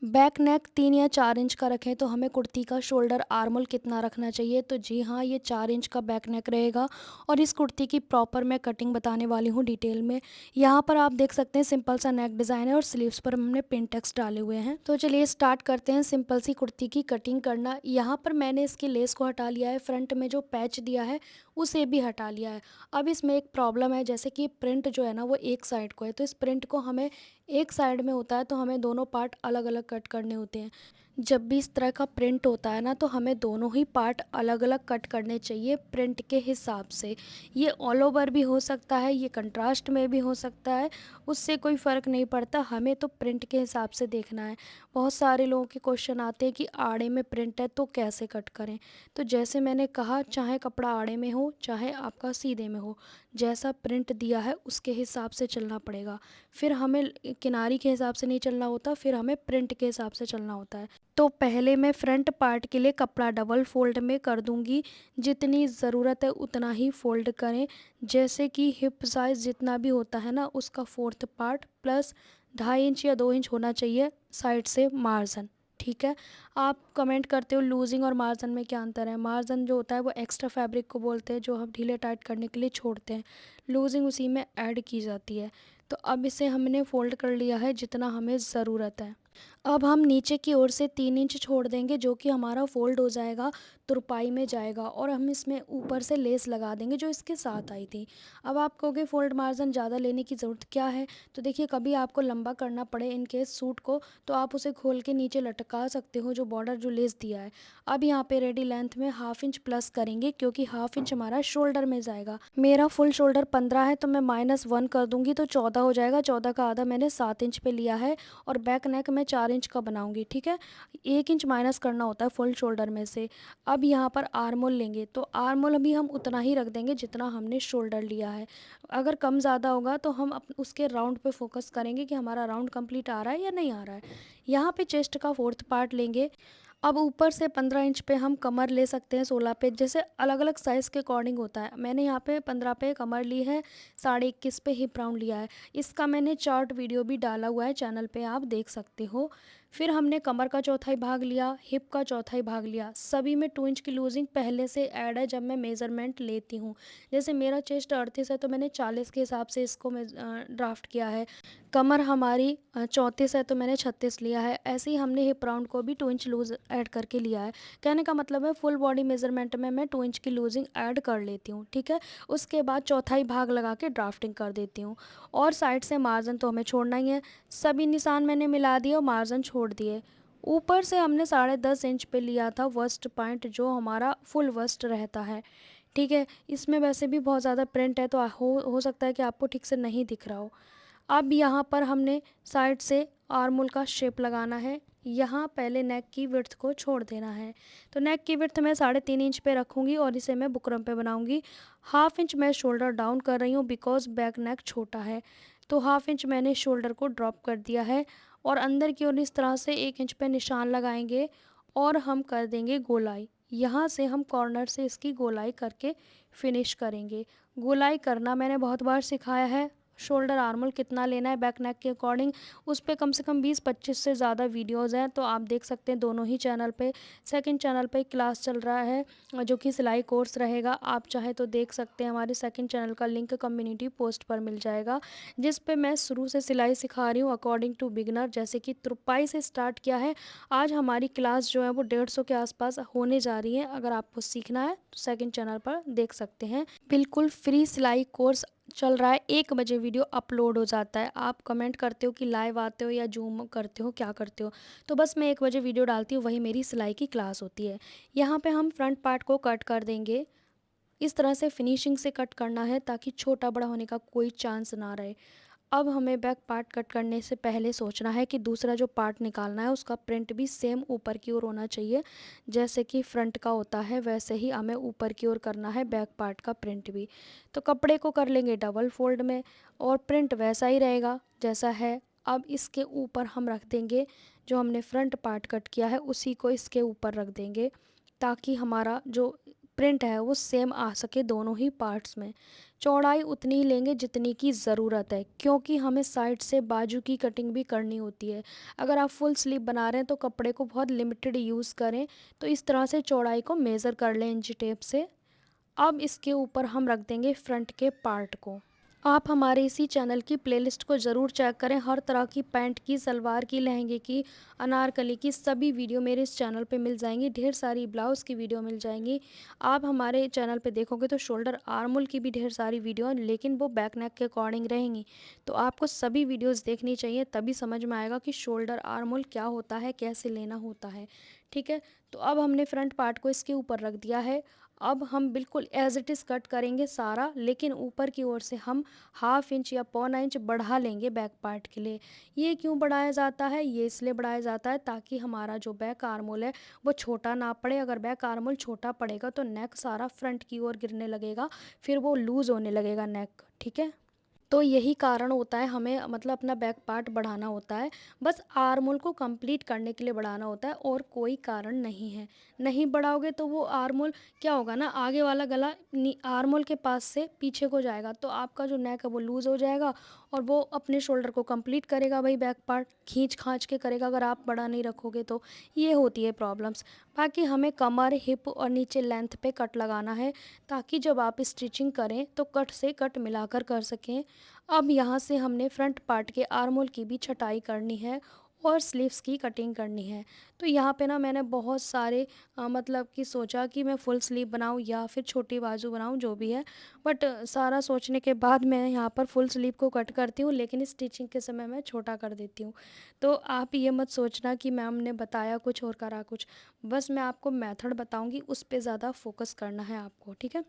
Back neck 3 या 4 inch का रखें तो हमें कुर्ती का शोल्डर आर्मोल कितना रखना चाहिए? तो जी हाँ, ये 4 इंच का बैक नेक रहेगा और इस कुर्ती की प्रॉपर मैं कटिंग बताने वाली हूँ डिटेल में। यहाँ पर आप देख सकते हैं सिंपल सा नेक डिज़ाइन है और स्लीव्स पर हमने पिन टेक्स्ट डाले हुए हैं। तो चलिए स्टार्ट करते हैं सिंपल सी कुर्ती की कटिंग करना। यहाँ पर मैंने इसकी लेस को हटा लिया है, फ्रंट में जो पैच दिया है उसे भी हटा लिया है। अब इसमें एक प्रॉब्लम है, जैसे कि प्रिंट जो है ना वो एक साइड को है, तो इस प्रिंट को हमें एक साइड में होता है तो हमें दोनों पार्ट अलग अलग कट करने होते हैं। जब भी इस तरह का प्रिंट होता है ना तो हमें दोनों ही पार्ट अलग अलग कट करने चाहिए प्रिंट के हिसाब से। ये ऑल ओवर भी हो सकता है, ये कंट्रास्ट में भी हो सकता है, उससे कोई फ़र्क नहीं पड़ता, हमें तो प्रिंट के हिसाब से देखना है। बहुत सारे लोगों के क्वेश्चन आते हैं कि आड़े में प्रिंट है तो कैसे कट करें। तो जैसे मैंने कहा, चाहे कपड़ा आड़े में हो चाहे आपका सीधे में हो, जैसा प्रिंट दिया है उसके हिसाब से चलना पड़ेगा। फिर हमें किनारी के हिसाब से नहीं चलना होता, फिर हमें प्रिंट के हिसाब से चलना होता है। तो पहले मैं फ्रंट पार्ट के लिए कपड़ा डबल फोल्ड में कर दूंगी। जितनी ज़रूरत है उतना ही फोल्ड करें। जैसे कि हिप साइज़ जितना भी होता है ना उसका फोर्थ पार्ट प्लस 2.5 इंच या 2 इंच होना चाहिए साइड से मार्जिन। ठीक है। आप कमेंट करते हो लूजिंग और मार्जिन में क्या अंतर है? मार्जिन जो होता है वो एक्स्ट्रा फैब्रिक को बोलते हैं जो हम ढीले टाइट करने के लिए छोड़ते हैं। लूजिंग उसी में ऐड की जाती है। तो अब इसे हमने फ़ोल्ड कर लिया है जितना हमें ज़रूरत है। अब हम नीचे की ओर से 3 इंच छोड़ देंगे जो कि हमारा फ़ोल्ड हो जाएगा, तुरपाई में जाएगा और हम इसमें ऊपर से लेस लगा देंगे जो इसके साथ आई थी। अब आप कहोगे फ़ोल्ड मार्जिन ज़्यादा लेने की ज़रूरत क्या है? तो देखिए, कभी आपको लंबा करना पड़े इन केस सूट को तो आप उसे खोल के नीचे लटका सकते हो जो बॉर्डर जो लेस दिया है। अब यहाँ पे रेडी लेंथ में 1/2 इंच प्लस करेंगे क्योंकि 1/2 इंच हमारा शोल्डर में जाएगा। मेरा फुल शोल्डर 15 है तो मैं -1 कर दूंगी तो 14 हो जाएगा। 14 का आधा मैंने 7 इंच पे लिया है और बैक नेक मैं 4 इंच का बनाऊंगी। ठीक है। 1 इंच माइनस करना होता है फुल शोल्डर में से। अब यहाँ पर आर्मोल लेंगे तो आर्मोल भी हम उतना ही रख देंगे जितना हमने शोल्डर लिया है। अगर कम ज़्यादा होगा तो हम उसके राउंड पे फोकस करेंगे कि हमारा राउंड कंप्लीट आ रहा है या नहीं आ रहा है। यहाँ पे चेस्ट का फोर्थ पार्ट लेंगे। अब ऊपर से 15 इंच पे हम कमर ले सकते हैं, 16 पे, जैसे अलग अलग साइज़ के अकॉर्डिंग होता है। मैंने यहाँ पे 15 पे कमर ली है, 21.5 पे हिप राउंड लिया है। इसका मैंने चार्ट वीडियो भी डाला हुआ है चैनल पे, आप देख सकते हो। फिर हमने कमर का चौथाई भाग लिया, हिप का चौथाई भाग लिया। सभी में 2 इंच की लूजिंग पहले से ऐड है जब मैं मेज़रमेंट लेती हूँ। जैसे मेरा चेस्ट 38 है तो मैंने 40 के हिसाब से इसको मैं ड्राफ्ट किया है। कमर हमारी 34 है तो मैंने 36 लिया है। ऐसे ही हमने हिप राउंड को भी 2 इंच लूज़ ऐड करके लिया है। कहने का मतलब है फुल बॉडी मेज़रमेंट में मैं 2 इंच की लूजिंग ऐड कर लेती हूँ। ठीक है। उसके बाद चौथाई भाग लगा के ड्राफ्टिंग कर देती हूँ और साइड से मार्जिन तो हमें छोड़ना ही है। सभी निशान मैंने मिला दिए और मार्जिन छोड़ दिए। ऊपर से हमने 10.5 इंच पे लिया था वर्स्ट पॉइंट जो हमारा फुल वर्स्ट रहता है। ठीक है। इसमें वैसे भी बहुत ज़्यादा प्रिंट है तो हो सकता है कि आपको ठीक से नहीं दिख रहा हो। अब यहाँ पर हमने साइड से आर्मोल का शेप लगाना है। यहाँ पहले नेक की विड्थ को छोड़ देना है। तो नेक की विड्थ मैं 3.5 इंच पे रखूँगी और इसे मैं बुकरम पे बनाऊँगी। 1/2 इंच मैं शोल्डर डाउन कर रही हूँ बिकॉज बैक नेक छोटा है। तो 1/2 इंच मैंने शोल्डर को ड्रॉप कर दिया है और अंदर की ओर इस तरह से 1 इंच पे निशान लगाएंगे और हम कर देंगे गोलाई। यहाँ से हम कॉर्नर से इसकी गोलाई करके फिनिश करेंगे। गोलाई करना मैंने बहुत बार सिखाया है। शोल्डर आर्मोल कितना लेना है बैक नेक के अकॉर्डिंग, उस पे कम से कम 20-25 से ज़्यादा वीडियोस हैं तो आप देख सकते हैं दोनों ही चैनल पे। सेकंड चैनल पे क्लास चल रहा है जो कि सिलाई कोर्स रहेगा, आप चाहे तो देख सकते हैं। हमारे सेकंड चैनल का लिंक कम्युनिटी पोस्ट पर मिल जाएगा जिस पे मैं शुरू से सिलाई सिखा रही हूँ अकॉर्डिंग टू बिगनर, जैसे कि तुरपाई से स्टार्ट किया है। आज हमारी क्लास जो है वो 150 के आसपास होने जा रही है। अगर आपको सीखना है तो सेकंड चैनल पर देख सकते हैं। बिल्कुल फ्री सिलाई कोर्स चल रहा है। 1 बजे वीडियो अपलोड हो जाता है। आप कमेंट करते हो कि लाइव आते हो या जूम करते हो, क्या करते हो? तो बस मैं 1 बजे वीडियो डालती हूँ, वही मेरी सिलाई की क्लास होती है। यहाँ पे हम फ्रंट पार्ट को कट कर देंगे। इस तरह से फिनिशिंग से कट करना है ताकि छोटा बड़ा होने का कोई चांस ना रहे। अब हमें बैक पार्ट कट करने से पहले सोचना है कि दूसरा जो पार्ट निकालना है उसका प्रिंट भी सेम ऊपर की ओर होना चाहिए। जैसे कि फ्रंट का होता है वैसे ही हमें ऊपर की ओर करना है बैक पार्ट का प्रिंट भी। तो कपड़े को कर लेंगे डबल फोल्ड में और प्रिंट वैसा ही रहेगा जैसा है। अब इसके ऊपर हम रख देंगे जो हमने फ्रंट पार्ट कट किया है उसी को इसके ऊपर रख देंगे ताकि हमारा जो प्रिंट है वो सेम आ सके दोनों ही पार्ट्स में। चौड़ाई उतनी ही लेंगे जितनी की ज़रूरत है, क्योंकि हमें साइड से बाजू की कटिंग भी करनी होती है। अगर आप फुल स्लीव बना रहे हैं तो कपड़े को बहुत लिमिटेड यूज़ करें। तो इस तरह से चौड़ाई को मेज़र कर लें इंची टेप से। अब इसके ऊपर हम रख देंगे फ्रंट के पार्ट को। आप हमारे इसी चैनल की प्लेलिस्ट को ज़रूर चेक करें। हर तरह की पैंट की, सलवार की, लहंगे की, अनारकली की सभी वीडियो मेरे इस चैनल पे मिल जाएंगी। ढेर सारी ब्लाउज़ की वीडियो मिल जाएंगी। आप हमारे चैनल पे देखोगे तो शोल्डर आर्मोल की भी ढेर सारी वीडियो, लेकिन वो बैक नेक के अकॉर्डिंग रहेंगी। तो आपको सभी वीडियोज़ देखनी चाहिए, तभी समझ में आएगा कि शोल्डर आर्मोल क्या होता है, कैसे लेना होता है। ठीक है, तो अब हमने फ्रंट पार्ट को इसके ऊपर रख दिया है। अब हम बिल्कुल एज इट इज़ कट करेंगे सारा, लेकिन ऊपर की ओर से हम हाफ इंच या पौना इंच बढ़ा लेंगे बैक पार्ट के लिए। ये क्यों बढ़ाया जाता है? ये इसलिए बढ़ाया जाता है ताकि हमारा जो बैक आर्मोल है वो छोटा ना पड़े। अगर बैक आर्मोल छोटा पड़ेगा तो नेक सारा फ्रंट की ओर गिरने लगेगा, फिर वो लूज़ होने लगेगा नेक। ठीक है, तो यही कारण होता है, हमें मतलब अपना बैक पार्ट बढ़ाना होता है। बस आर्मोल को कंप्लीट करने के लिए बढ़ाना होता है, और कोई कारण नहीं है। नहीं बढ़ाओगे तो वो आर्मोल क्या होगा ना, आगे वाला गला आर्मोल के पास से पीछे को जाएगा, तो आपका जो नेक है वो लूज़ हो जाएगा, और वो अपने शोल्डर को कंप्लीट करेगा भाई, बैक पार्ट खींच खांच के करेगा अगर आप बड़ा नहीं रखोगे तो। ये होती है प्रॉब्लम्स। बाकी हमें कमर, हिप और नीचे लेंथ पे कट लगाना है, ताकि जब आप स्टिचिंग करें तो कट से कट मिलाकर कर सकें। अब यहाँ से हमने फ्रंट पार्ट के आर्मोल की भी छटाई करनी है और स्लीव्स की कटिंग करनी है। तो यहाँ पे ना मैंने बहुत सारे मतलब कि सोचा कि मैं फुल स्लीव बनाऊँ या फिर छोटी बाजू बनाऊँ, जो भी है। बट सारा सोचने के बाद मैं यहाँ पर फुल स्लीव को कट करती हूँ, लेकिन स्टिचिंग के समय मैं छोटा कर देती हूँ। तो आप ये मत सोचना कि मैम ने बताया कुछ और करा कुछ। बस मैं आपको मेथड बताऊँगी, उस पे ज़्यादा फोकस करना है आपको। ठीक है,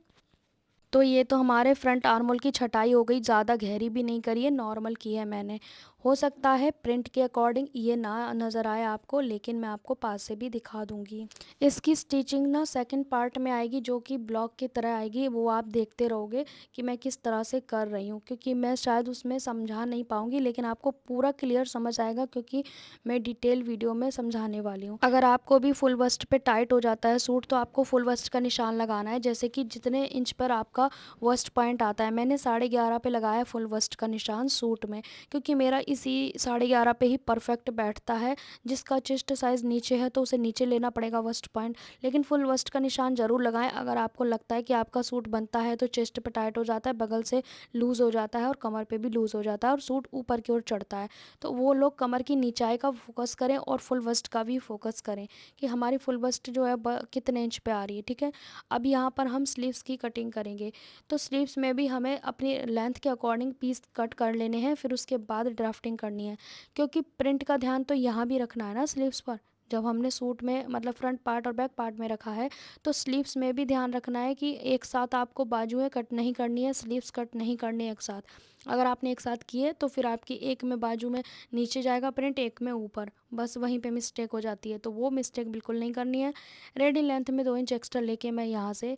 तो ये तो हमारे फ्रंट आर्मोल की छटाई हो गई। ज़्यादा गहरी भी नहीं करी है, नॉर्मल की है मैंने। हो सकता है प्रिंट के अकॉर्डिंग ये ना नज़र आए आपको, लेकिन मैं आपको पास से भी दिखा दूंगी। इसकी स्टिचिंग ना सेकंड पार्ट में आएगी, जो कि ब्लॉक की तरह आएगी। वो आप देखते रहोगे कि मैं किस तरह से कर रही हूँ, क्योंकि मैं शायद उसमें समझा नहीं पाऊँगी, लेकिन आपको पूरा क्लियर समझ आएगा, क्योंकि मैं डिटेल वीडियो में समझाने वाली हूँ। अगर आपको भी फुल वस्ट पे टाइट हो जाता है सूट, तो आपको फुल वस्ट का निशान लगाना है। जैसे कि जितने इंच पर आपका वस्ट पॉइंट आता है, मैंने 11.5 पे लगाया फुल वस्ट का निशान सूट में, क्योंकि मेरा इसी 11.5 पे ही परफेक्ट बैठता है। जिसका चेस्ट साइज़ नीचे है तो उसे नीचे लेना पड़ेगा वस्ट पॉइंट, लेकिन फुल वस्ट का निशान ज़रूर लगाएं। अगर आपको लगता है कि आपका सूट बनता है तो चेस्ट पे टाइट हो जाता है, बगल से लूज़ हो जाता है और कमर पे भी लूज़ हो जाता है और सूट ऊपर की ओर चढ़ता है, तो वो लोग कमर की नीचाई का फोकस करें और फुल वस्ट का भी फोकस करें कि हमारी फुल वस्ट जो है कितने इंच पे आ रही है। ठीक है, अब यहाँ पर हम स्लीव्स की कटिंग करेंगे। तो स्लीव्स में भी हमें अपनी लेंथ के अकॉर्डिंग पीस कट कर लेने हैं, फिर उसके बाद ड्राफ्टिंग करनी है, क्योंकि प्रिंट का ध्यान तो यहाँ भी रखना है ना स्लीव्स पर। जब हमने सूट में मतलब फ्रंट पार्ट और बैक पार्ट में रखा है, तो स्लीव्स में भी ध्यान रखना है कि एक साथ आपको बाजुएं कट नहीं करनी है, स्लीव्स कट नहीं करनी है एक साथ। अगर आपने एक साथ किए तो फिर आपकी एक में बाजू में नीचे जाएगा प्रिंट, एक में ऊपर, बस वहीं पे मिस्टेक हो जाती है। तो वो मिस्टेक बिल्कुल नहीं करनी है। रेडी लेंथ में 2 इंच एक्स्ट्रा लेके मैं यहाँ से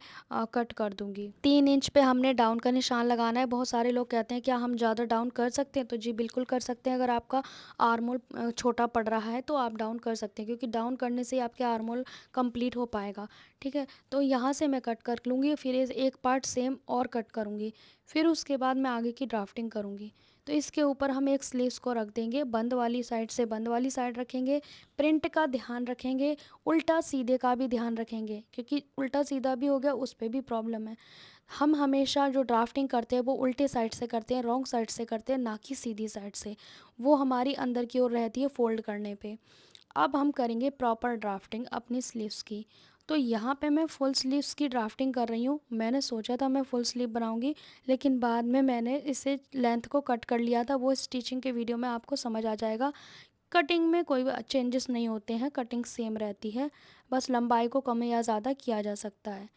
कट कर दूंगी। 3 इंच पे हमने डाउन का निशान लगाना है। बहुत सारे लोग कहते हैं क्या हम ज़्यादा डाउन कर सकते हैं, तो जी बिल्कुल कर सकते हैं। अगर आपका आर्मोल छोटा पड़ रहा है तो आप डाउन कर सकते हैं, क्योंकि डाउन करने से ही आपके आर्मोल कंप्लीट हो पाएगा। ठीक है, तो यहाँ से मैं कट कर लूँगी, फिर एक पार्ट सेम और कट करूँगी, फिर उसके बाद मैं आगे की ड्राफ्टिंग करूँगी। तो इसके ऊपर हम एक स्लीव्स को रख देंगे, बंद वाली साइड से बंद वाली साइड रखेंगे, प्रिंट का ध्यान रखेंगे, उल्टा सीधे का भी ध्यान रखेंगे, क्योंकि उल्टा सीधा भी हो गया उस पर भी प्रॉब्लम है। हम हमेशा जो ड्राफ्टिंग करते हैं वो उल्टे साइड से करते हैं, रॉन्ग साइड से करते हैं, ना कि सीधी साइड से। वो हमारी अंदर की ओर रहती है फोल्ड करने पे। अब हम करेंगे प्रॉपर ड्राफ्टिंग अपनी स्लीव्स की। तो यहाँ पे मैं फुल स्लीव्स की ड्राफ्टिंग कर रही हूँ। मैंने सोचा था मैं फुल स्लीव बनाऊँगी, लेकिन बाद में मैंने इसे लेंथ को कट कर लिया था। वो स्टिचिंग के वीडियो में आपको समझ आ जाएगा। कटिंग में कोई चेंजेस नहीं होते हैं, कटिंग सेम रहती है, बस लंबाई को कम या ज़्यादा किया जा सकता है।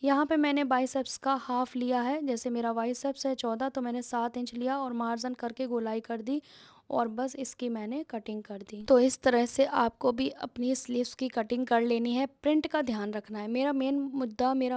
यहाँ पे मैंने बाइसेप्स का हाफ लिया है। जैसे मेरा बाइसेप्स है 14, तो मैंने 7 इंच लिया और मार्जिन करके गोलाई कर दी, और बस इसकी मैंने कटिंग कर दी। तो इस तरह से आपको भी अपनी स्लीव्स की कटिंग कर लेनी है। प्रिंट का ध्यान रखना है। मेरा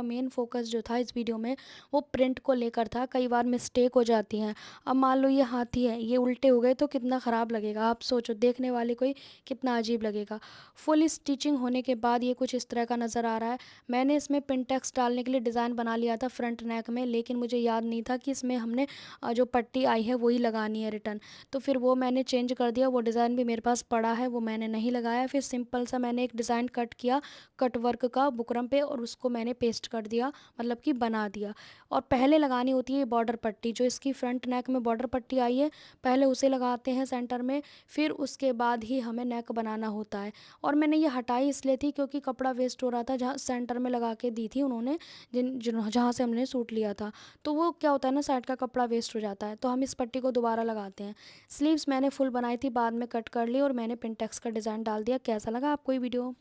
मेन फोकस जो था इस वीडियो में वो प्रिंट को लेकर था। कई बार मिस्टेक हो जाती हैं। अब मान लो ये हाथी है, ये उल्टे हो गए तो कितना ख़राब लगेगा, आप सोचो, देखने वाले को ही कितना अजीब लगेगा। फुल स्टिचिंग होने के बाद ये कुछ इस तरह का नज़र आ रहा है। मैंने इसमें पिनटेक्स डालने के लिए डिज़ाइन बना लिया था फ्रंट नेक में, लेकिन मुझे याद नहीं था कि इसमें हमने जो पट्टी आई है वही लगानी है रिटर्न। तो फिर वो मैंने चेंज कर दिया। वो डिज़ाइन भी मेरे पास पड़ा है, वो मैंने नहीं लगाया। फिर सिंपल सा मैंने एक डिज़ाइन कट किया कट वर्क का बुकरम पे, और उसको मैंने पेस्ट कर दिया, मतलब कि बना दिया। और पहले लगानी होती है बॉर्डर पट्टी, जो इसकी फ्रंट नेक में बॉर्डर पट्टी आई है पहले उसे लगाते हैं सेंटर में, फिर उसके बाद ही हमें नेक बनाना होता है। और मैंने ये हटाई इसलिए थी क्योंकि कपड़ा वेस्ट हो रहा था, जहाँ सेंटर में लगा के दी थी उन्होंने, जिन जिन जहाँ से हमने सूट लिया था। तो वो क्या होता है ना, साइड का कपड़ा वेस्ट हो जाता है, तो हम इस पट्टी को दोबारा लगाते हैं। स्लीव्स मैंने फुल बनाई थी, बाद में कट कर ली और मैंने पिनटेक्स का डिज़ाइन डाल दिया। कैसा लगा आपको ये वीडियो?